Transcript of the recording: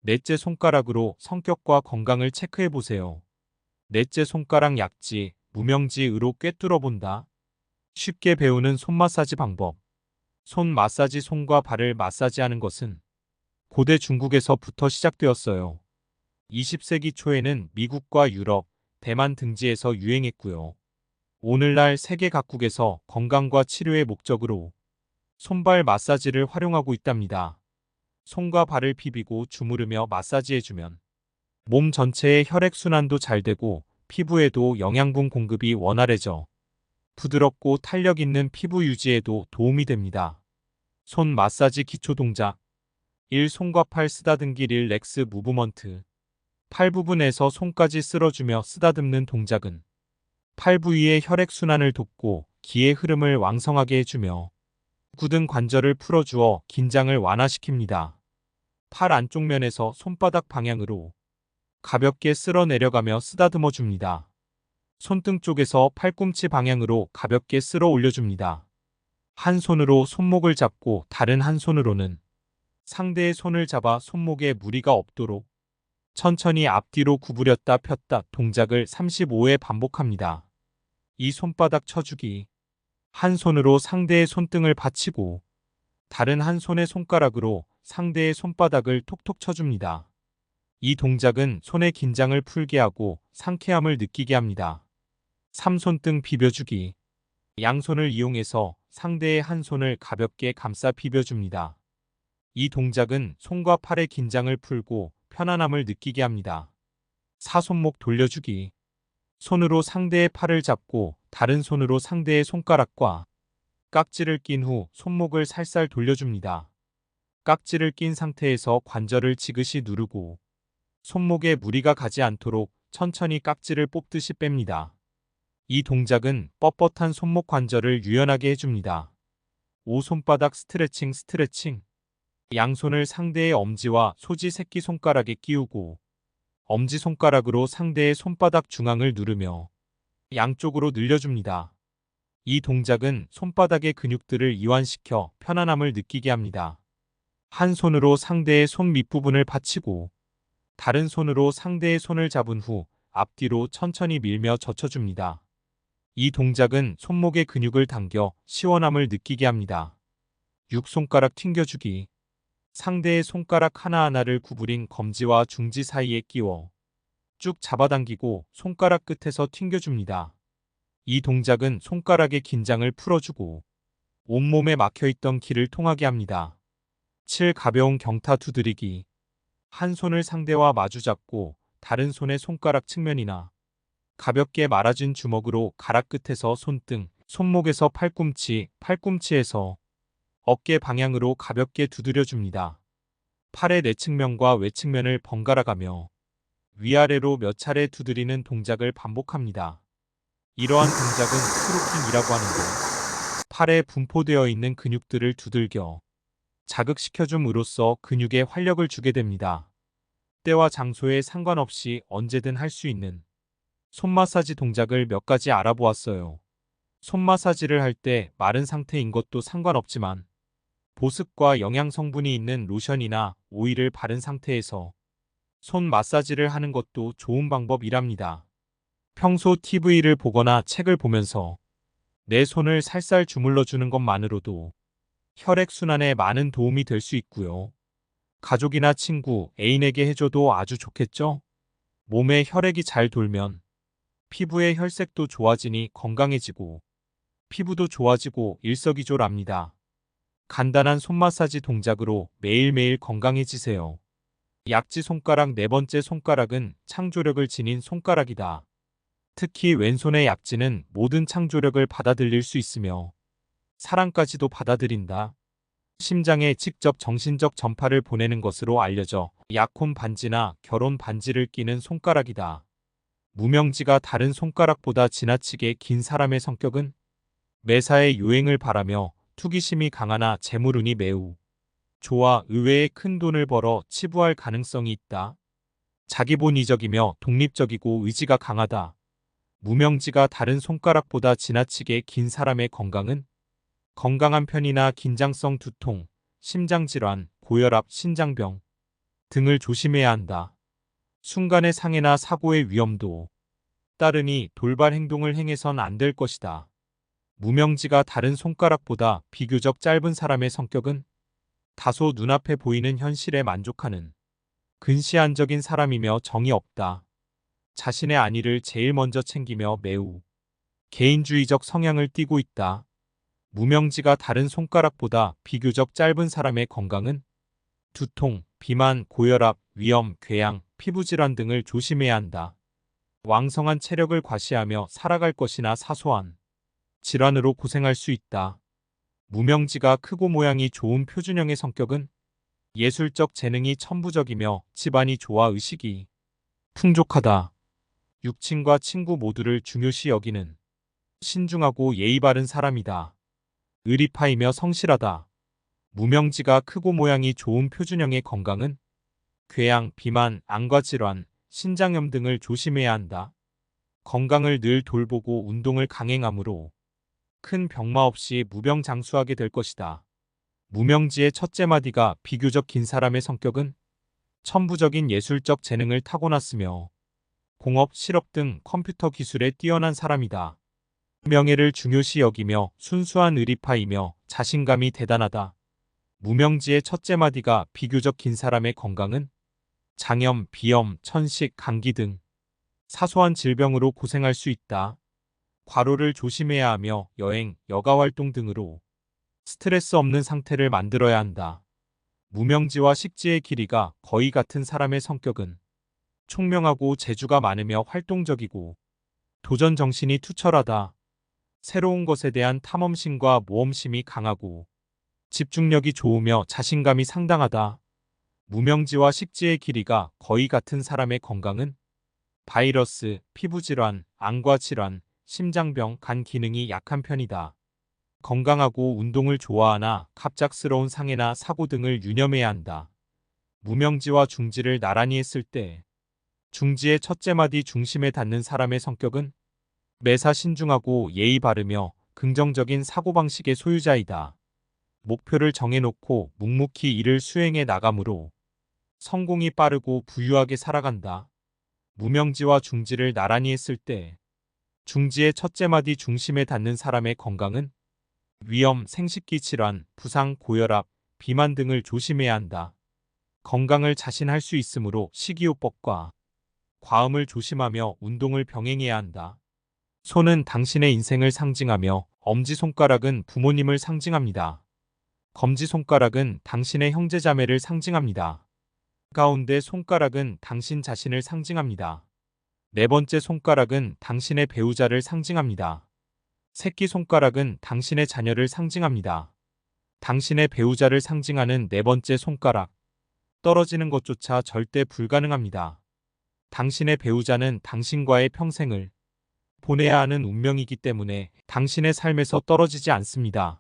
넷째 손가락으로 성격과 건강을 체크해 보세요. 넷째 손가락 약지, 무명지의로 꿰뚫어 본다. 쉽게 배우는 손 마사지 방법. 손 마사지. 손과 발을 마사지하는 것은 고대 중국에서부터 시작되었어요. 20세기 초에는 미국과 유럽, 대만 등지에서 유행했고요. 오늘날 세계 각국에서 건강과 치료의 목적으로 손발 마사지를 활용하고 있답니다. 손과 발을 비비고 주무르며 마사지해주면 몸 전체의 혈액순환도 잘 되고 피부에도 영양분 공급이 원활해져 부드럽고 탄력 있는 피부 유지에도 도움이 됩니다. 손 마사지 기초 동작. 1. 손과 팔 쓰다듬기. 릴렉스 무브먼트. 팔 부분에서 손까지 쓸어주며 쓰다듬는 동작은 팔 부위의 혈액순환을 돕고 기의 흐름을 왕성하게 해주며 굳은 관절을 풀어주어 긴장을 완화시킵니다. 팔 안쪽 면에서 손바닥 방향으로 가볍게 쓸어 내려가며 쓰다듬어 줍니다. 손등 쪽에서 팔꿈치 방향으로 가볍게 쓸어 올려줍니다. 한 손으로 손목을 잡고 다른 한 손으로는 상대의 손을 잡아 손목에 무리가 없도록 천천히 앞뒤로 구부렸다 폈다 동작을 35회 반복합니다. 이 손바닥 쳐주기. 한 손으로 상대의 손등을 받치고 다른 한 손의 손가락으로 상대의 손바닥을 톡톡 쳐줍니다. 이 동작은 손의 긴장을 풀게 하고 상쾌함을 느끼게 합니다. 3. 손등 비벼주기. 양손을 이용해서 상대의 한 손을 가볍게 감싸 비벼줍니다. 이 동작은 손과 팔의 긴장을 풀고 편안함을 느끼게 합니다. 4. 손목 돌려주기. 손으로 상대의 팔을 잡고 다른 손으로 상대의 손가락과 깍지를 낀 후 손목을 살살 돌려줍니다. 깍지를 낀 상태에서 관절을 지그시 누르고 손목에 무리가 가지 않도록 천천히 깍지를 뽑듯이 뺍니다. 이 동작은 뻣뻣한 손목 관절을 유연하게 해줍니다. 5. 손바닥 스트레칭. 양손을 상대의 엄지와 소지 새끼손가락에 끼우고 엄지손가락으로 상대의 손바닥 중앙을 누르며 양쪽으로 늘려줍니다. 이 동작은 손바닥의 근육들을 이완시켜 편안함을 느끼게 합니다. 한 손으로 상대의 손 밑부분을 받치고 다른 손으로 상대의 손을 잡은 후 앞뒤로 천천히 밀며 젖혀줍니다. 이 동작은 손목의 근육을 당겨 시원함을 느끼게 합니다. 6. 손가락 튕겨주기. 상대의 손가락 하나하나를 구부린 검지와 중지 사이에 끼워 쭉 잡아당기고 손가락 끝에서 튕겨줍니다. 이 동작은 손가락의 긴장을 풀어주고 온몸에 막혀있던 기를 통하게 합니다. 7. 가벼운 경타 두드리기. 한 손을 상대와 마주 잡고 다른 손의 손가락 측면이나 가볍게 말아준 주먹으로 가락 끝에서 손등, 손목에서 팔꿈치, 팔꿈치에서 어깨 방향으로 가볍게 두드려줍니다. 팔의 내측면과 외측면을 번갈아 가며 위아래로 몇 차례 두드리는 동작을 반복합니다. 이러한 동작은 스트로킹이라고 하는데 팔에 분포되어 있는 근육들을 두들겨 자극시켜줌으로써 근육에 활력을 주게 됩니다. 때와 장소에 상관없이 언제든 할 수 있는 손 마사지 동작을 몇 가지 알아보았어요. 손 마사지를 할 때 마른 상태인 것도 상관없지만 보습과 영양 성분이 있는 로션이나 오일을 바른 상태에서 손 마사지를 하는 것도 좋은 방법이랍니다. 평소 TV를 보거나 책을 보면서 내 손을 살살 주물러 주는 것만으로도 혈액순환에 많은 도움이 될 수 있고요. 가족이나 친구, 애인에게 해줘도 아주 좋겠죠? 몸에 혈액이 잘 돌면 피부의 혈색도 좋아지니 건강해지고 피부도 좋아지고 일석이조랍니다. 간단한 손 마사지 동작으로 매일매일 건강해지세요. 약지 손가락. 네 번째 손가락은 창조력을 지닌 손가락이다. 특히 왼손의 약지는 모든 창조력을 받아들일 수 있으며 사랑까지도 받아들인다. 심장에 직접 정신적 전파를 보내는 것으로 알려져 약혼 반지나 결혼 반지를 끼는 손가락이다. 무명지가 다른 손가락보다 지나치게 긴 사람의 성격은 매사에 요행을 바라며 투기심이 강하나 재물운이 매우 좋아 의외의 큰 돈을 벌어 치부할 가능성이 있다. 자기본위적이며 독립적이고 의지가 강하다. 무명지가 다른 손가락보다 지나치게 긴 사람의 건강은 건강한 편이나 긴장성 두통, 심장질환, 고혈압, 신장병, 등을 조심해야 한다. 순간의 상해나 사고의 위험도 따르니 돌발 행동을 행해선 안 될 것이다. 무명지가 다른 손가락보다 비교적 짧은 사람의 성격은 다소 눈앞에 보이는 현실에 만족하는 근시안적인 사람이며 정이 없다. 자신의 안위를 제일 먼저 챙기며 매우 개인주의적 성향을 띠고 있다. 무명지가 다른 손가락보다 비교적 짧은 사람의 건강은 두통, 비만, 고혈압, 위염, 궤양, 피부질환 등을 조심해야 한다. 왕성한 체력을 과시하며 살아갈 것이나 사소한 질환으로 고생할 수 있다. 무명지가 크고 모양이 좋은 표준형의 성격은 예술적 재능이 천부적이며 집안이 좋아 의식이 풍족하다. 육친과 친구 모두를 중요시 여기는 신중하고 예의 바른 사람이다. 의리파이며 성실하다. 무명지가 크고 모양이 좋은 표준형의 건강은 궤양, 비만, 안과 질환, 신장염 등을 조심해야 한다. 건강을 늘 돌보고 운동을 강행하므로 큰 병마 없이 무병장수하게 될 것이다. 무명지의 첫째 마디가 비교적 긴 사람의 성격은 천부적인 예술적 재능을 타고났으며 공업, 실업 등 컴퓨터 기술에 뛰어난 사람이다. 명예를 중요시 여기며 순수한 의리파이며 자신감이 대단하다. 무명지의 첫째 마디가 비교적 긴 사람의 건강은 장염, 비염, 천식, 감기 등 사소한 질병으로 고생할 수 있다. 과로를 조심해야 하며 여행, 여가활동 등으로 스트레스 없는 상태를 만들어야 한다. 무명지와 식지의 길이가 거의 같은 사람의 성격은 총명하고 재주가 많으며 활동적이고 도전 정신이 투철하다. 새로운 것에 대한 탐험심과 모험심이 강하고 집중력이 좋으며 자신감이 상당하다. 무명지와 식지의 길이가 거의 같은 사람의 건강은 바이러스, 피부질환, 안과 질환, 심장병, 간 기능이 약한 편이다. 건강하고 운동을 좋아하나 갑작스러운 상해나 사고 등을 유념해야 한다. 무명지와 중지를 나란히 했을 때 중지의 첫째 마디 중심에 닿는 사람의 성격은 매사 신중하고 예의 바르며 긍정적인 사고방식의 소유자이다. 목표를 정해놓고 묵묵히 이를 수행해 나가므로 성공이 빠르고 부유하게 살아간다. 무명지와 중지를 나란히 했을 때 중지의 첫째 마디 중심에 닿는 사람의 건강은 위염, 생식기 질환, 부상, 고혈압, 비만 등을 조심해야 한다. 건강을 자신할 수 있으므로 식이요법과 과음을 조심하며 운동을 병행해야 한다. 손은 당신의 인생을 상징하며 엄지손가락은 부모님을 상징합니다. 검지손가락은 당신의 형제자매를 상징합니다. 가운데 손가락은 당신 자신을 상징합니다. 네 번째 손가락은 당신의 배우자를 상징합니다. 새끼손가락은 당신의 자녀를 상징합니다. 당신의 배우자를 상징하는 네 번째 손가락. 떨어지는 것조차 절대 불가능합니다. 당신의 배우자는 당신과의 평생을 보내야 하는 운명이기 때문에 당신의 삶에서 떨어지지 않습니다.